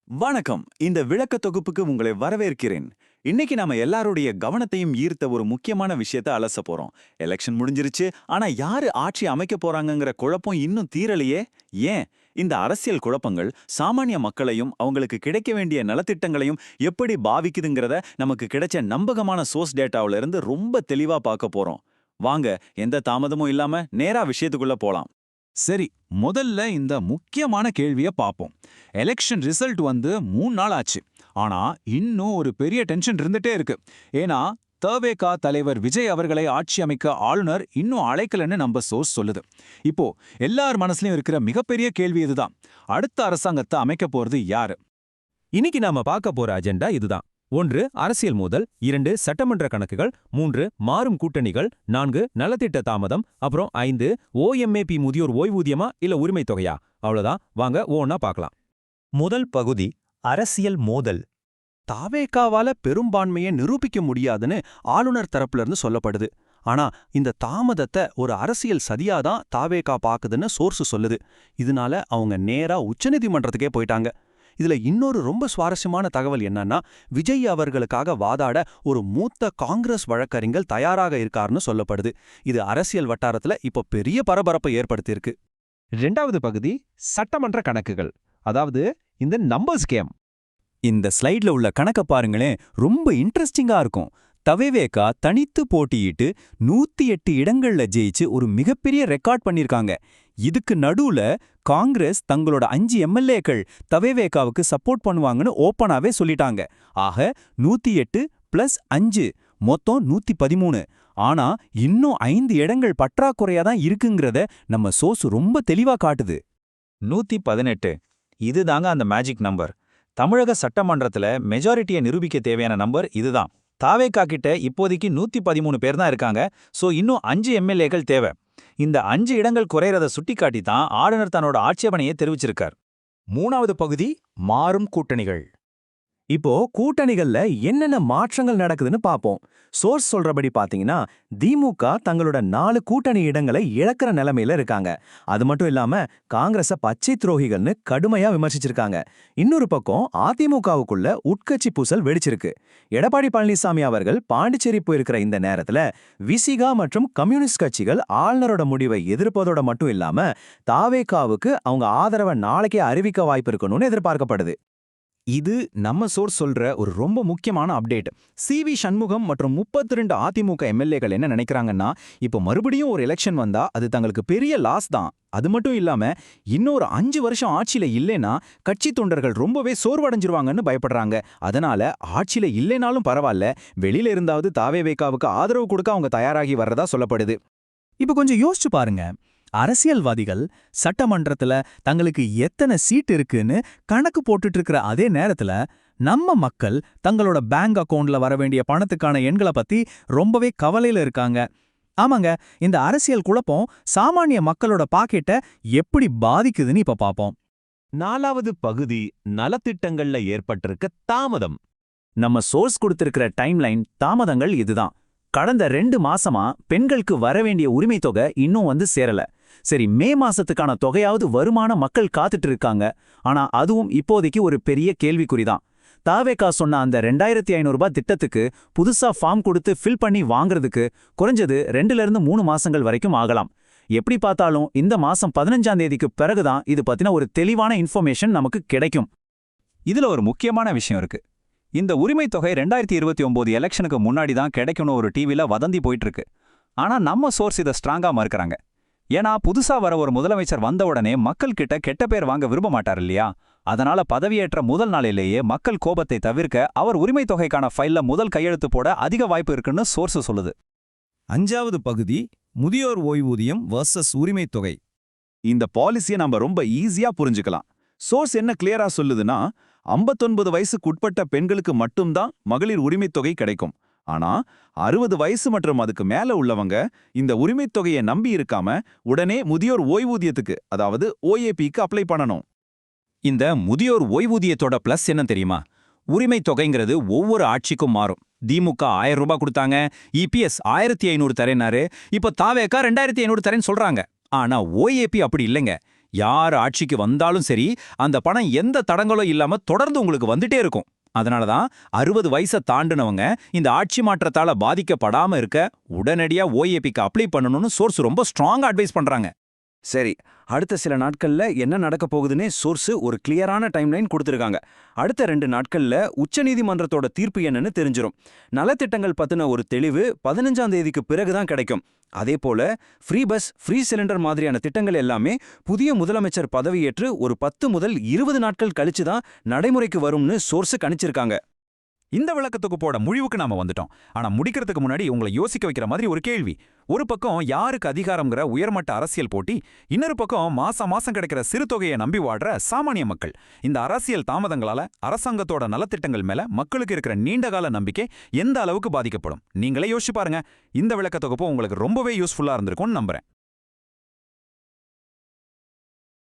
வணக்கம். இந்த விளக்க தொகுப்புக்கு உங்களை வரவேற்கிறேன். இன்னைக்கு நாம எல்லாருடைய கவனத்தையும் ஈர்த்த ஒரு முக்கியமான விஷயத்த அலச போறோம். எலெக்ஷன் முடிஞ்சிருச்சு, ஆனா யாரு ஆட்சி அமைக்க போறாங்கங்கிற குழப்பம் இன்னும் தீரலையே. ஏன் இந்த அரசியல் குழப்பங்கள் சாமானிய மக்களையும் அவங்களுக்கு கிடைக்க வேண்டிய நலத்திட்டங்களையும் எப்படி பாவிக்குதுங்கிறத நமக்கு கிடைச்ச நம்பகமான சோர்ஸ் டேட்டாவில இருந்து ரொம்ப தெளிவா பார்க்க போறோம். வாங்க, எந்த தாமதமும் இல்லாம நேரா விஷயத்துக்குள்ள போலாம். சரி, முதல்ல இந்த முக்கியமான கேள்விய பாப்போம். எலெக்ஷன் ரிசல்ட் வந்து 3 நாள் ஆச்சு. ஆனா இன்னும் ஒரு பெரிய டென்ஷன் இருந்துட்டே இருக்கு. ஏன்னா தவேகா தலைவர் விஜய் அவர்களை ஆட்சி அமைக்க ஆளுநர் இன்னும் அழைக்கலன்னு நம்ம சோர்ஸ் சொல்லுது. இப்போ எல்லார் மனசுலயும் இருக்கிற மிகப்பெரிய கேள்வி இதுதான். அடுத்த அரசாங்கத்தை அமைக்க போறது யாரு? இன்னைக்கு நாம பார்க்க போற அஜெண்டா இதுதான். 1 அரசியல் மோதல், 2 சட்டமன்ற கணக்குகள், 3 மாறும் கூட்டணிகள், 4 நலத்திட்ட தாமதம், அப்புறம் 5 ஓஎம்ஏபி முதியோர் ஓய்வூதியமா இல்ல உரிமை தொகையா? அவ்வளவுதான், வாங்க ஒவ்வொன்னா பார்க்கலாம். முதல் பகுதி அரசியல் மோதல். தாவேகாவால பெரும்பான்மையை நிரூபிக்க முடியாதுன்னு ஆளுநர் தரப்புல இருந்து சொல்லப்படுது. ஆனா இந்த தாமதத்தை ஒரு அரசியல் சதியாதான் தாவேகா பாக்குதுன்னு சோர்ஸ் சொல்லுது. இதனால அவங்க நேரா உச்சநீதிமன்றத்துக்கே போயிட்டாங்க. இதுல இன்னொரு ரொம்ப சுவாரஸ்யமான தகவல் என்னன்னா, விஜய் அவர்களுக்காக வாதாட ஒரு மூத்த காங்கிரஸ் வழக்கறிஞர் தயாராக இருக்காருன்னு சொல்லப்படுது. இது அரசியல் வட்டாரத்துல இப்ப பெரிய பரபரப்பை ஏற்படுத்தியிருக்கு. 2வது பகுதி சட்டமன்ற கணக்குகள், அதாவது இந்த நம்பர்ஸ் கேம். இந்த ஸ்லைட்ல உள்ள கணக்க பாருங்களேன், ரொம்ப இன்ட்ரெஸ்டிங்கா இருக்கும். தவேவேகா தனித்து போட்டியிட்டு 108 இடங்கள்ல ஜெயிச்சு ஒரு மிகப்பெரிய ரெக்கார்ட் பண்ணிருக்காங்க. இதுக்கு நடுவுல காங்கிரஸ் தங்களோட 5 எம்எல்ஏக்கள் தவேவேகாவுக்கு சப்போர்ட் பண்ணுவாங்கன்னு ஓப்பனாவே சொல்லிட்டாங்க. ஆக 108 + 5 மொத்தம் 113. ஆனா இன்னும் 5 இடங்கள் பற்றாக்குறையா தான் இருக்குங்கிறத நம்ம சோர்ஸ் ரொம்ப தெளிவா காட்டுது. 118 இதுதாங்க அந்த மேஜிக் நம்பர். தமிழக சட்டமன்றத்துல மெஜாரிட்டியை நிரூபிக்க தேவையான நம்பர் இதுதான். தாவேகா கிட்ட இப்போதைக்கு 113 பேர் தான் இருக்காங்க. சோ இன்னும் 5 எம்எல்ஏக்கள் தேவை. இந்த 5 இடங்கள் குறையறத சுட்டிக்காட்டி தான் ஆளுநர் தன்னோட ஆட்சேபனையை தெரிவிச்சிருக்கார். 3வது பகுதி மாறும் கூட்டணிகள். இப்போ கூட்டணிகள்ல என்னென்ன மாற்றங்கள் நடக்குதுன்னு பாப்போம். சோர்ஸ் சொல்றபடி பாத்தீங்கன்னா, திமுக தங்களோட 4 கூட்டணி இடங்களை இழக்கிற நிலைமையில இருக்காங்க. அது மட்டும் இல்லாம காங்கிரஸ பச்சை துரோகிகள்னு கடுமையா விமர்சிச்சிருக்காங்க. இன்னொரு பக்கம் அதிமுகவுக்குள்ள உட்கட்சி பூசல் வெடிச்சிருக்கு. எடப்பாடி பழனிசாமி அவர்கள் பாண்டிச்சேரி போயிருக்கிற இந்த நேரத்துல விசிகா மற்றும் கம்யூனிஸ்ட் கட்சிகள் ஆளுநரோட முடிவை எதிர்ப்பதோட மட்டும் இல்லாம தாவேகாவுக்கு அவங்க ஆதரவை நாளைக்கே அறிவிக்க வாய்ப்பு இருக்கணும்னு எதிர்பார்க்கப்படுது. இது நம்ம சோர்ஸ் சொல்ற ஒரு ரொம்ப முக்கியமான அப்டேட். சி.வி. சண்முகம் மற்றும் 32 அதிமுக எம்எல்ஏக்கள் என்ன நினைக்கிறாங்கன்னா, இப்போ மறுபடியும் ஒரு எலெக்ஷன் வந்தா அது தங்களுக்கு பெரிய லாஸ் தான். அது மட்டும் இல்லாம இன்னொரு 5 வருஷம் ஆட்சியில இல்லைன்னா கட்சி தொண்டர்கள் ரொம்பவே சோர்வடைஞ்சிருவாங்கன்னு பயப்படுறாங்க. அதனால ஆட்சியில இல்லைனாலும் பரவாயில்ல, வெளியில இருந்தாவது தாவேவேகாவுக்கு ஆதரவு கொடுக்க அவங்க தயாராகி வர்றதா சொல்லப்படுது. இப்ப கொஞ்சம் யோசிச்சு பாருங்க. அரசியல்வாதிகள் சட்டமன்றத்துல தங்களுக்கு எத்தனை சீட் இருக்குன்னு கணக்கு போட்டுட்டு இருக்கிற அதே நேரத்துல நம்ம மக்கள் தங்களோட பேங்க் அக்கவுண்ட்ல வர வேண்டிய பணத்துக்கான எண்களை பத்தி ரொம்பவே கவலையில இருக்காங்க. ஆமாங்க, இந்த அரசியல் குழப்பம் சாமானிய மக்களோட பாக்கெட்டை எப்படி பாதிக்குதுன்னு இப்ப பாப்போம். 4வது பகுதி நலத்திட்டங்கள்ல ஏற்பட்டிருக்க தாமதம். நம்ம சோர்ஸ் கொடுத்திருக்கிற டைம்லைன் தாமதங்கள் இதுதான். கடந்த 2 மாசமா பெண்களுக்கு வரவேண்டிய உரிமை தொகை இன்னும் வந்து சேரல. சரி, மே மாசத்துக்கான தொகையாவது வருமான மக்கள் காத்துட்டு இருக்காங்க. ஆனா அதுவும் இப்போதைக்கு ஒரு பெரிய கேள்விக்குறிதான். தாவேகா சொன்ன அந்த 2500 ரூபாய் திட்டத்துக்கு புதுசா ஃபார்ம் கொடுத்து ஃபில் பண்ணி வாங்குறதுக்கு குறைஞ்சது 2 to 3 மாசங்கள் வரைக்கும் ஆகலாம். எப்படி பார்த்தாலும் இந்த மாசம் 15ஆம் தேதிக்கு பிறகுதான் இது பத்தின ஒரு தெளிவான இன்ஃபர்மேஷன் நமக்கு கிடைக்கும். இதுல ஒரு முக்கியமான விஷயம் இருக்கு. இந்த உரிமை தொகை 2029 எலெக்ஷனுக்கு முன்னாடி தான் கிடைக்கணும் ஒரு டிவில வதந்தி போயிட்டு இருக்கு. ஆனா நம்ம சோர்ஸ் இதை ஸ்ட்ராங்கா மறுக்கறாங்க. ஏன்னா புதுசா வர ஒரு முதலமைச்சர் வந்த உடனே மக்கள் கிட்ட கெட்ட பேர் வாங்க விரும்ப மாட்டார் இல்லையா? அதனால பதவியேற்ற முதல் நாளிலேயே மக்கள் கோபத்தை தவிர்க்க அவர் உரிமை தொகைக்கான ஃபைல்ல முதல் கையெழுத்து போட அதிக வாய்ப்பு இருக்குன்னு சோர்ஸ் சொல்லுது. 5வது பகுதி முதியோர் ஓய்வூதியம் வர்சஸ் உரிமை தொகை. இந்த பாலிசியை நம்ம ரொம்ப ஈஸியா புரிஞ்சுக்கலாம். சோர்ஸ் என்ன கிளியரா சொல்லுதுன்னா, 59 வயசுக்குட்பட்ட பெண்களுக்கு மட்டும்தான் மகளிர் உரிமைத் தொகை கிடைக்கும். ஆனா 60 வயசு மற்றும் அதுக்கு மேல உள்ளவங்க இந்த உரிமைத் தொகையை நம்பி இருக்காம உடனே முதியோர் ஓய்வூதியத்துக்கு, அதாவது ஓஏபிக்கு அப்ளை பண்ணணும். இந்த முதியோர் ஓய்வூதியத்தோட பிளஸ் என்ன தெரியுமா? உரிமை தொகைங்கிறது ஒவ்வொரு ஆட்சிக்கும் மாறும். திமுக 1000 ரூபாய் கொடுத்தாங்க, இபிஎஸ் 1500 தரேனாரு, இப்போ தாவேகா 2500 தரேன்னு சொல்றாங்க. ஆனா ஓஏபி அப்படி இல்லைங்க. யார் ஆட்சிக்கு வந்தாலும் சரி அந்த பணம் எந்த தடங்களும் இல்லாம தொடர்ந்து உங்களுக்கு வந்துட்டே இருக்கும். அதனாலதான் 60 வயசை தாண்டினவங்க இந்த ஆட்சி மாற்றத்தால பாதிக்கப்படாம இருக்க உடனடியா ஓஏபிக்கு அப்ளை பண்ணணும்னு சோர்ஸ் ரொம்ப ஸ்ட்ராங்கா அட்வைஸ் பண்றாங்க. சரி, அடுத்த சில நாட்கள்ல என்ன நடக்க போகுதுன்னு சோர்ஸ் ஒரு கிளியரான டைம்லைன் கொடுத்திருக்காங்க. அடுத்த 2 நாட்கள்ல உச்சநீதிமன்றத்தோட தீர்ப்பு என்னன்னு தெரிஞ்சிரும். நலத்திட்டங்கள் பத்தின ஒரு தெளிவு 15ஆம் தேதிக்கு பிறகுதான் கிடைக்கும். அதே போல ஃப்ரீ பஸ், ஃப்ரீ சிலிண்டர் மாதிரியான திட்டங்கள் எல்லாமே புதிய முதலமைச்சர் பதவியேற்று ஒரு 10 முதல் 20 நாட்கள் கழிச்சு தான் நடைமுறைக்கு வரும்னு சோர்ஸ் கணிச்சிருக்காங்க. இந்த விளக்கத்தொகுப்போட முடிவுக்கு நாம வந்துட்டோம். ஆனா முடிக்கிறதுக்கு முன்னாடி உங்களை யோசிக்க வைக்கிற மாதிரி ஒரு கேள்வி. ஒரு பக்கம் யாருக்கு அதிகாரம்ங்கிற உயர்மட்ட அரசியல் போட்டி, இன்னொரு பக்கம் மாசம் மாசம் கிடைக்கிற சிறு தொகையை நம்பி வாடுற சாமானிய மக்கள். இந்த அரசியல் தாமதங்களால அரசாங்கத்தோட நலத்திட்டங்கள் மேல மக்களுக்கு இருக்கிற நீண்டகால நம்பிக்கை எந்த அளவுக்கு பாதிக்கப்படும்? நீங்களே யோசிச்சு பாருங்க. இந்த விளக்கத்தொகுப்பு உங்களுக்கு ரொம்பவே யூஸ்ஃபுல்லா இருந்திருக்கும்னு நம்புறேன்.